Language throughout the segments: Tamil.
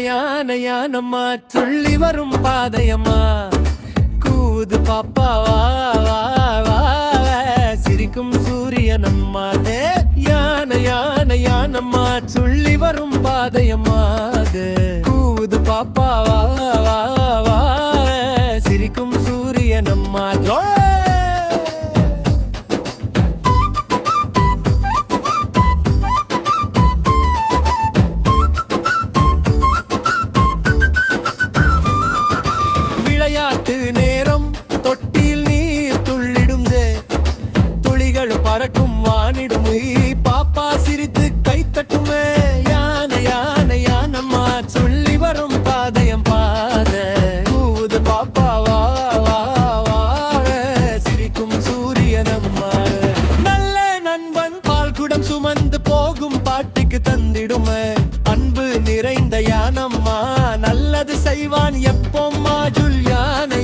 யானையம்மா துள்ளி வரும் பாதையம்மா கூது பாப்பா வா வா வா சிரிக்கும் சூரியனம்மா யானையம்மா துள்ளி வரும் பாதையம்மா கூது பாப்பா வா வா வா சிரிக்கும் சூரியனம்மா விளையாட்டு நேரம் தொட்டில் நீர் துள்ளிடும் துளிகள் பறக்கும் வானிடும் பாப்பா சிரித்து கைத்தட்டுமே யானையம்மா சொல்லி வரும் பாதையம் பாத கூது பாப்பா வா வா வா சிரிக்கும் சூரியனம்மா நல்ல நண்பன் பால் குடம் சுமந்து போகும் பாட்டிக்கு தந்திடுமே அன்பு நிறைந்த யானம்மா நல்லது செய்வான் எப்போம்மா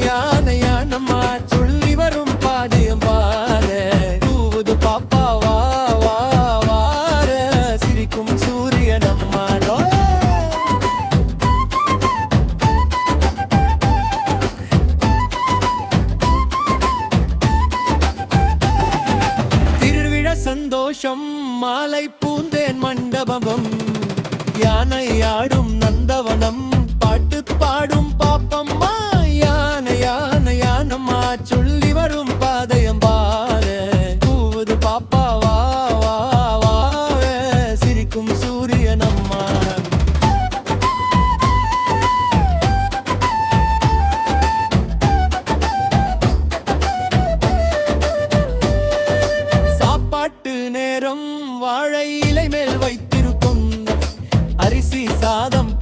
யானையம்மா சொல்லி வரும் பாதையம் பாத கூது பாப்பா வா வா வா சிரிக்கும் சூரியனம்மா திருவிழா சந்தோஷம் மாலை பூந்தேன் மண்டபம் யானை ஆடும் நந்தவனம் பாட்டு பாடும் பாப்பம்மா யானையம்மா சொல்லி வரும் பாதையம் பாத கூது பாப்பா வா வா வா சிரிக்கும் சூரியனம்மா சாப்பாட்டு நேரம் வாழை இலை மேல் வைத்திருக்கும் அரிசி சாதம்